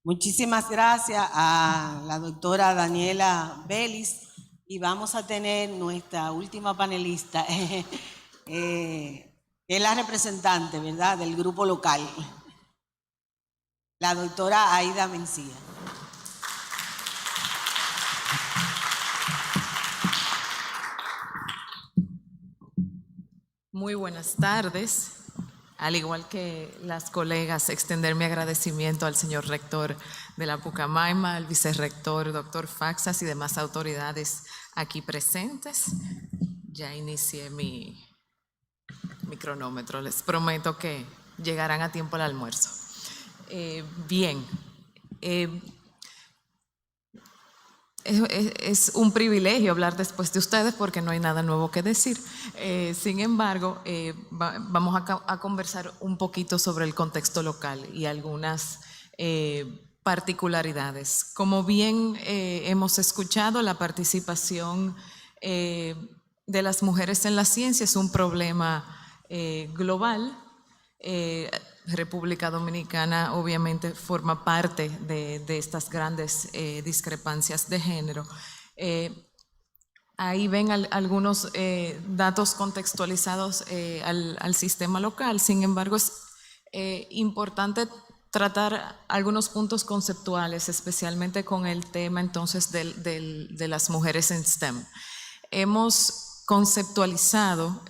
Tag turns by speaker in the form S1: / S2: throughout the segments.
S1: Muchísimas gracias a la doctora Daniela Vélez y vamos a tener nuestra última panelista, es la representante, ¿verdad?, del grupo local, la doctora Aida Mencía.
S2: Muy buenas tardes. Al igual que las colegas, extender mi agradecimiento al señor rector de la Pucamaima, al vicerrector, doctor Faxas y demás autoridades aquí presentes. Ya inicié mi cronómetro, les prometo que llegarán a tiempo al almuerzo. Es un privilegio hablar después de ustedes porque no hay nada nuevo que decir. Sin embargo, vamos a conversar un poquito sobre el contexto local y algunas particularidades. Como bien hemos escuchado, la participación de las mujeres en la ciencia es un problema global. República Dominicana obviamente forma parte de estas grandes discrepancias de género. Ahí ven algunos datos contextualizados al sistema local. Sin embargo, es importante tratar algunos puntos conceptuales, especialmente con el tema entonces de las mujeres en STEM. Hemos conceptualizado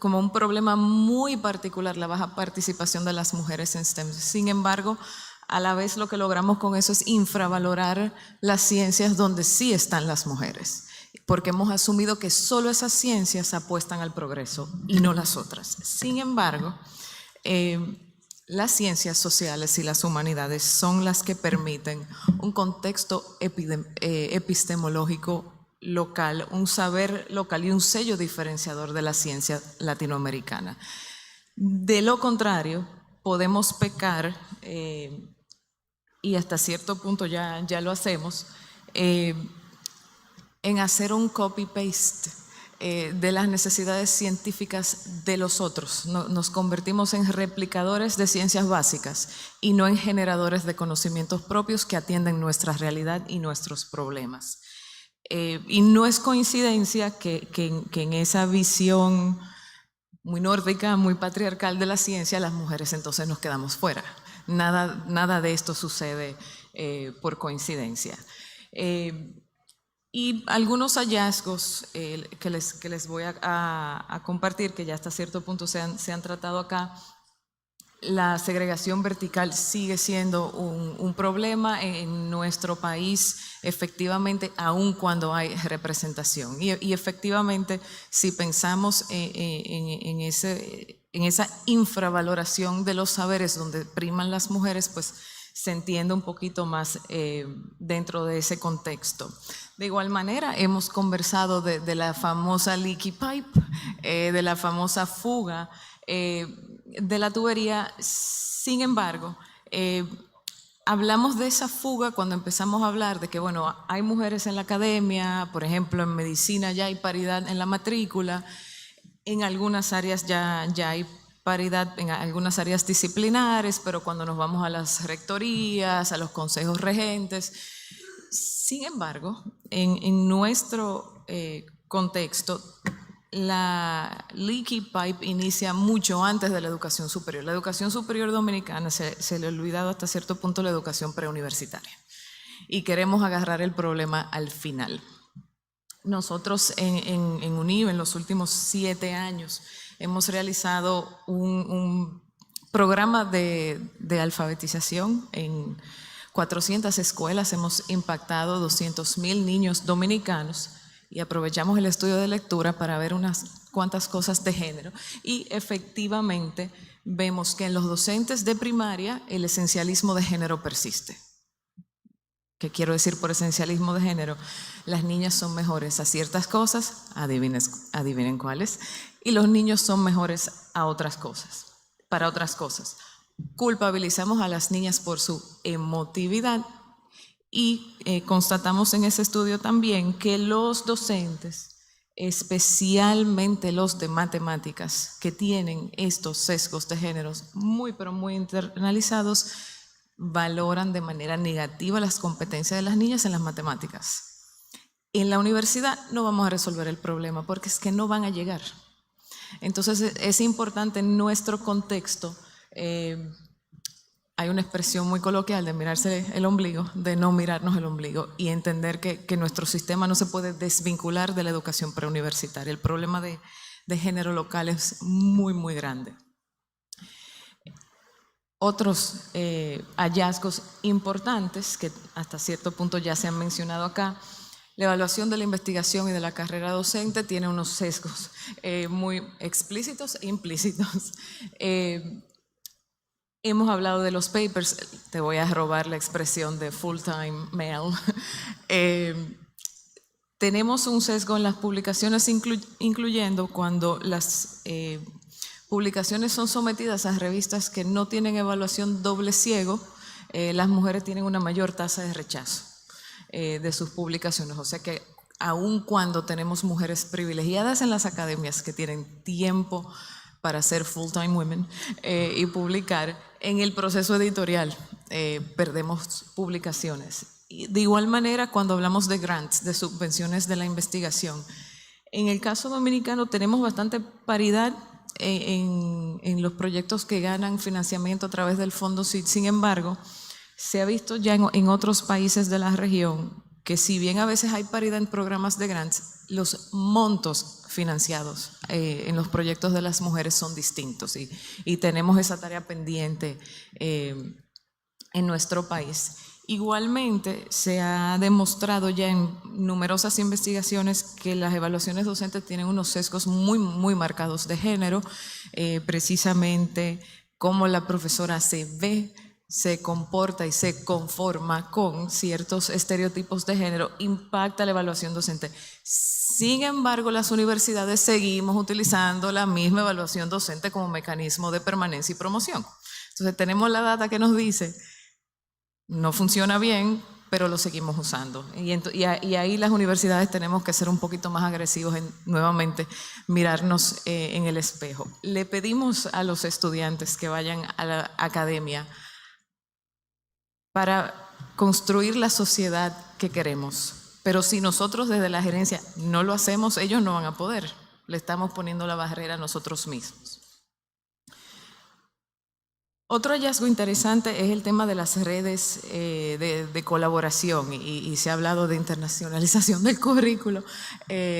S2: como un problema muy particular la baja participación de las mujeres en STEM. Sin embargo, a la vez lo que logramos con eso es infravalorar las ciencias donde sí están las mujeres, porque hemos asumido que solo esas ciencias apuestan al progreso y no las otras. Sin embargo, las ciencias sociales y las humanidades son las que permiten un contexto epistemológico local, un saber local y un sello diferenciador de la ciencia latinoamericana. De lo contrario, podemos pecar, y hasta cierto punto ya lo hacemos, en hacer un copy-paste de las necesidades científicas de los otros. Nos convertimos en replicadores de ciencias básicas y no en generadores de conocimientos propios que atienden nuestra realidad y nuestros problemas. Y no es coincidencia que en esa visión muy nórdica, muy patriarcal de la ciencia, las mujeres entonces nos quedamos fuera. Nada de esto sucede por coincidencia. Y algunos hallazgos que les voy a compartir, que ya hasta cierto punto se han tratado acá. La segregación vertical sigue siendo un problema en nuestro país, efectivamente, aun cuando hay representación. Y efectivamente, si pensamos en esa infravaloración de los saberes donde priman las mujeres, pues se entiende un poquito más dentro de ese contexto. De igual manera, hemos conversado de la famosa leaky pipe, de la famosa fuga, de la tubería. Sin embargo, hablamos de esa fuga cuando empezamos a hablar de que, bueno, hay mujeres en la academia, por ejemplo, en medicina ya hay paridad en la matrícula, en algunas áreas ya hay paridad en algunas áreas disciplinares, pero cuando nos vamos a las rectorías, a los consejos regentes. Sin embargo, en nuestro contexto, la leaky pipe inicia mucho antes de la educación superior. La educación superior dominicana se le ha olvidado hasta cierto punto la educación preuniversitaria y queremos agarrar el problema al final. Nosotros en UNIV en los últimos 7 años hemos realizado un programa de alfabetización en 400 escuelas. Hemos impactado 200,000 niños dominicanos y aprovechamos el estudio de lectura para ver unas cuantas cosas de género. Y efectivamente vemos que en los docentes de primaria el esencialismo de género persiste. ¿Qué quiero decir por esencialismo de género? Las niñas son mejores a ciertas cosas, adivinen cuáles, y los niños son mejores a otras cosas, para otras cosas. Culpabilizamos a las niñas por su emotividad y constatamos en ese estudio también que los docentes, especialmente los de matemáticas, que tienen estos sesgos de géneros muy, pero muy internalizados, valoran de manera negativa las competencias de las niñas en las matemáticas. En la universidad no vamos a resolver el problema porque es que no van a llegar. Entonces es importante en nuestro contexto, hay una expresión muy coloquial de mirarse el ombligo, de no mirarnos el ombligo y entender que nuestro sistema no se puede desvincular de la educación preuniversitaria. El problema de género local es muy, muy grande. Otros hallazgos importantes que hasta cierto punto ya se han mencionado acá: la evaluación de la investigación y de la carrera docente tiene unos sesgos muy explícitos e implícitos. Hemos hablado de los papers, te voy a robar la expresión de full-time male. Tenemos un sesgo en las publicaciones, incluyendo cuando las publicaciones son sometidas a revistas que no tienen evaluación doble ciego, las mujeres tienen una mayor tasa de rechazo de sus publicaciones. O sea que aun cuando tenemos mujeres privilegiadas en las academias que tienen tiempo para ser full-time women y publicar, en el proceso editorial perdemos publicaciones. Y de igual manera, cuando hablamos de grants, de subvenciones de la investigación, en el caso dominicano tenemos bastante paridad en los proyectos que ganan financiamiento a través del Fondo CID. Sin embargo, se ha visto ya en otros países de la región que si bien a veces hay paridad en programas de grants, los montos financiados en los proyectos de las mujeres son distintos y tenemos esa tarea pendiente en nuestro país. Igualmente, se ha demostrado ya en numerosas investigaciones que las evaluaciones docentes tienen unos sesgos muy, muy marcados de género, precisamente cómo la profesora se ve, se comporta y se conforma con ciertos estereotipos de género, impacta la evaluación docente. Sin embargo, las universidades seguimos utilizando la misma evaluación docente como mecanismo de permanencia y promoción. Entonces tenemos la data que nos dice, no funciona bien, pero lo seguimos usando. Y ahí las universidades tenemos que ser un poquito más agresivos en nuevamente mirarnos en el espejo. Le pedimos a los estudiantes que vayan a la academia para construir la sociedad que queremos. Pero si nosotros desde la gerencia no lo hacemos, ellos no van a poder. Le estamos poniendo la barrera a nosotros mismos. Otro hallazgo interesante es el tema de las redes de colaboración y se ha hablado de internacionalización del currículo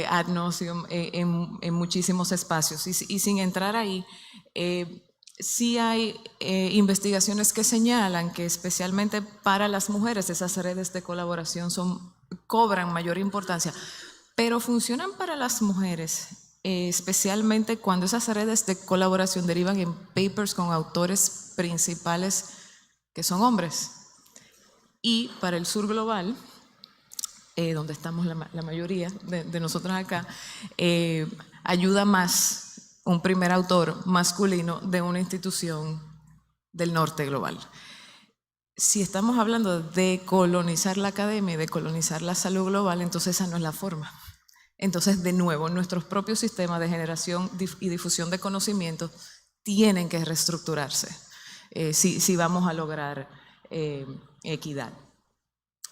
S2: ad nauseam en muchísimos espacios. Y sin entrar ahí, sí hay investigaciones que señalan que especialmente para las mujeres esas redes de colaboración cobran mayor importancia, pero funcionan para las mujeres, especialmente cuando esas redes de colaboración derivan en papers con autores principales que son hombres. Y para el sur global, donde estamos la mayoría de nosotros acá, ayuda más un primer autor masculino de una institución del norte global. Si estamos hablando de colonizar la academia y de colonizar la salud global, entonces esa no es la forma. Entonces, de nuevo, nuestros propios sistemas de generación y difusión de conocimiento tienen que reestructurarse si vamos a lograr equidad.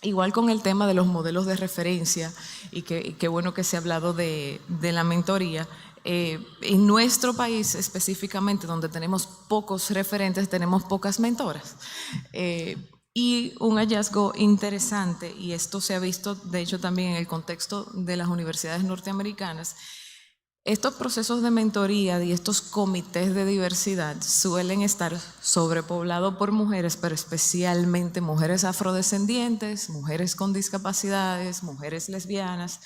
S2: Igual con el tema de los modelos de referencia, y qué bueno que se ha hablado de la mentoría. En nuestro país específicamente, donde tenemos pocos referentes, tenemos pocas mentoras. Y un hallazgo interesante, y esto se ha visto de hecho también en el contexto de las universidades norteamericanas, estos procesos de mentoría y estos comités de diversidad suelen estar sobrepoblados por mujeres, pero especialmente mujeres afrodescendientes, mujeres con discapacidades, mujeres lesbianas.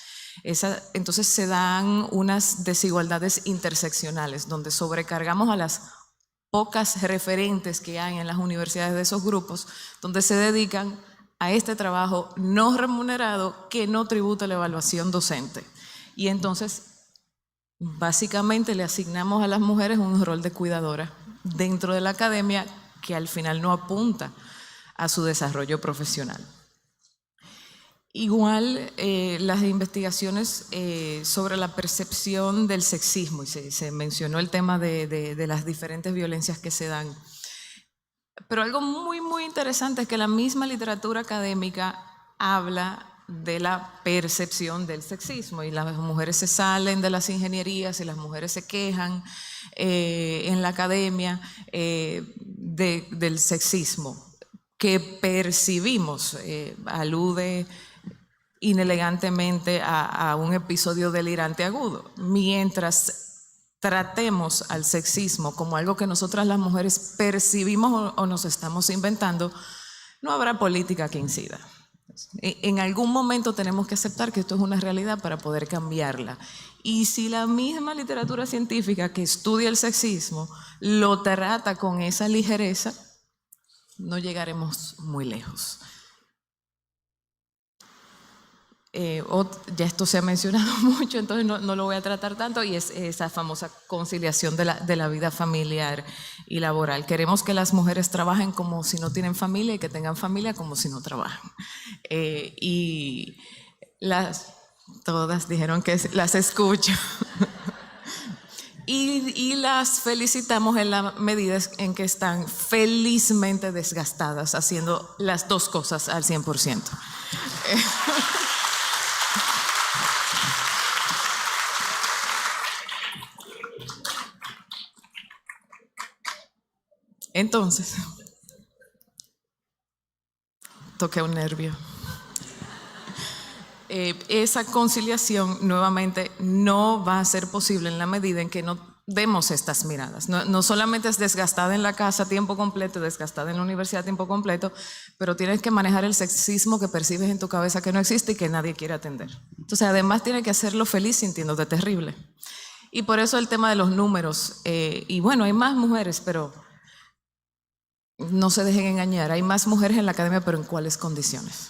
S2: Entonces se dan unas desigualdades interseccionales donde sobrecargamos a las pocas referentes que hay en las universidades de esos grupos, donde se dedican a este trabajo no remunerado que no tributa la evaluación docente. Y entonces básicamente le asignamos a las mujeres un rol de cuidadora dentro de la academia que al final no apunta a su desarrollo profesional. Igual las investigaciones sobre la percepción del sexismo, y se mencionó el tema de las diferentes violencias que se dan. Pero algo muy, muy interesante es que la misma literatura académica habla de la percepción del sexismo y las mujeres se salen de las ingenierías y las mujeres se quejan en la academia del sexismo que percibimos, alude inelegantemente a un episodio delirante agudo, mientras tratemos al sexismo como algo que nosotras las mujeres percibimos o nos estamos inventando, no habrá política que incida. En algún momento tenemos que aceptar que esto es una realidad para poder cambiarla. Y si la misma literatura científica que estudia el sexismo lo trata con esa ligereza, no llegaremos muy lejos. Ya esto se ha mencionado mucho, entonces no lo voy a tratar tanto, y es esa famosa conciliación de la vida familiar y laboral. Queremos que las mujeres trabajen como si no tienen familia y que tengan familia como si no trabajan. Y todas dijeron que las escucho. Y las felicitamos en la medida en que están felizmente desgastadas haciendo las dos cosas al 100%. Entonces, toqué un nervio. Esa conciliación nuevamente no va a ser posible en la medida en que no demos estas miradas. No solamente es desgastada en la casa a tiempo completo, desgastada en la universidad a tiempo completo, pero tienes que manejar el sexismo que percibes en tu cabeza que no existe y que nadie quiere atender. Entonces, además tienes que hacerlo feliz sintiéndote terrible. Y por eso el tema de los números. Y bueno, hay más mujeres, pero no se dejen engañar. Hay más mujeres en la academia, pero ¿en cuáles condiciones?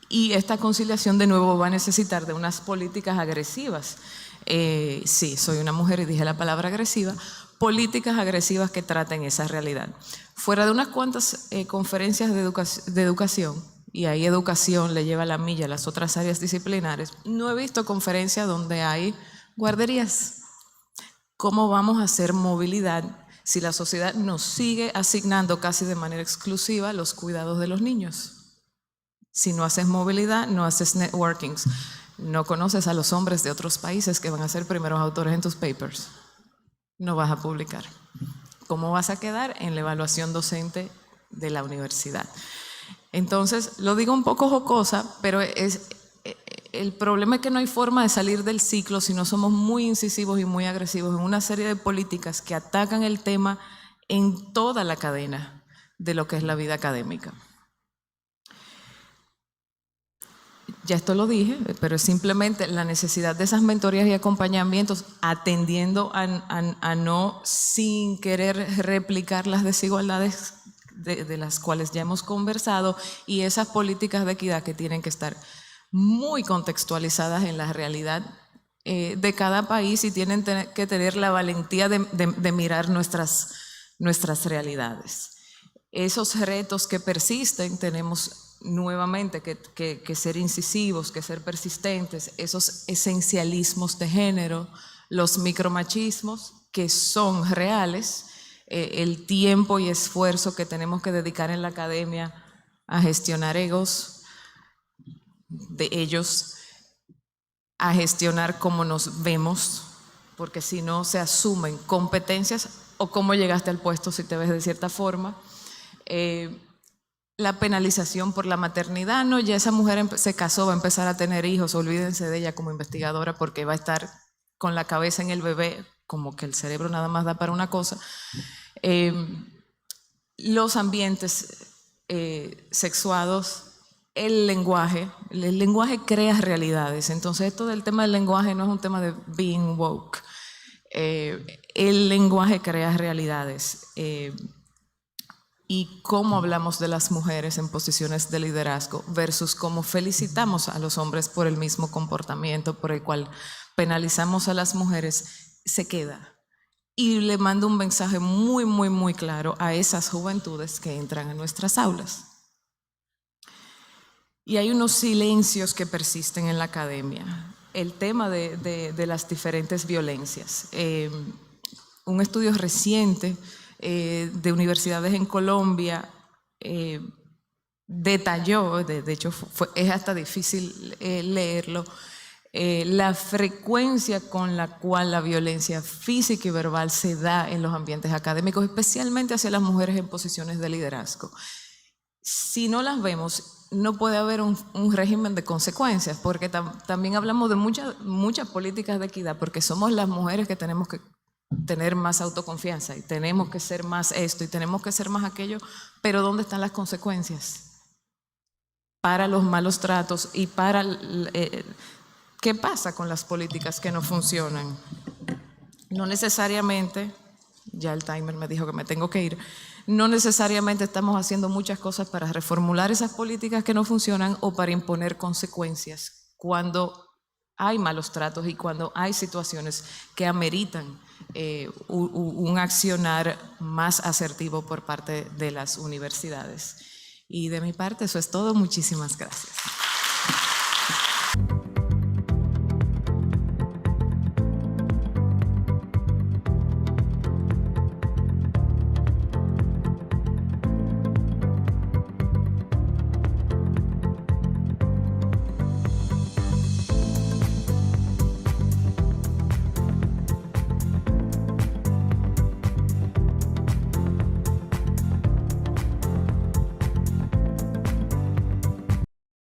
S2: Y esta conciliación de nuevo va a necesitar de unas políticas agresivas. Sí, soy una mujer y dije la palabra agresiva. Políticas agresivas que traten esa realidad. Fuera de unas cuantas conferencias de educación, y ahí educación le lleva la milla a las otras áreas disciplinares, no he visto conferencias donde hay guarderías. ¿Cómo vamos a hacer movilidad si la sociedad nos sigue asignando casi de manera exclusiva los cuidados de los niños? Si no haces movilidad, no haces networkings, no conoces a los hombres de otros países que van a ser primeros autores en tus papers, no vas a publicar. ¿Cómo vas a quedar en la evaluación docente de la universidad? Entonces, lo digo un poco jocosa, pero el problema es que no hay forma de salir del ciclo si no somos muy incisivos y muy agresivos en una serie de políticas que atacan el tema en toda la cadena de lo que es la vida académica. Ya esto lo dije, pero es simplemente la necesidad de esas mentorías y acompañamientos atendiendo a no sin querer replicar las desigualdades de las cuales ya hemos conversado, y esas políticas de equidad que tienen que estar muy contextualizadas en la realidad de cada país, y tienen que tener la valentía de mirar nuestras realidades. Esos retos que persisten tenemos nuevamente que ser incisivos, que ser persistentes, esos esencialismos de género, los micromachismos que son reales, el tiempo y esfuerzo que tenemos que dedicar en la academia a gestionar egos de ellos, a gestionar cómo nos vemos, porque si no se asumen competencias o cómo llegaste al puesto si te ves de cierta forma. La penalización por la maternidad, no, ya esa mujer se casó, va a empezar a tener hijos, olvídense de ella como investigadora porque va a estar con la cabeza en el bebé, como que el cerebro nada más da para una cosa. Los ambientes sexuados, el lenguaje crea realidades. Entonces esto del tema del lenguaje no es un tema de being woke. El lenguaje crea realidades. Y cómo hablamos de las mujeres en posiciones de liderazgo versus cómo felicitamos a los hombres por el mismo comportamiento por el cual penalizamos a las mujeres, se queda. Y le mando un mensaje muy, muy, muy claro a esas juventudes que entran a nuestras aulas. Y hay unos silencios que persisten en la academia. El tema de las diferentes violencias. Un estudio reciente de universidades en Colombia detalló, de hecho es hasta difícil leerlo, la frecuencia con la cual la violencia física y verbal se da en los ambientes académicos, especialmente hacia las mujeres en posiciones de liderazgo. Si no las vemos, no puede haber un régimen de consecuencias, porque también hablamos de muchas políticas de equidad, porque somos las mujeres que tenemos que tener más autoconfianza y tenemos que ser más esto y tenemos que ser más aquello, pero ¿dónde están las consecuencias para los malos tratos y para qué pasa con las políticas que no funcionan? No necesariamente, ya el timer me dijo que me tengo que ir, no necesariamente estamos haciendo muchas cosas para reformular esas políticas que no funcionan o para imponer consecuencias cuando hay malos tratos y cuando hay situaciones que ameritan un accionar más asertivo por parte de las universidades. Y de mi parte eso es todo. Muchísimas gracias.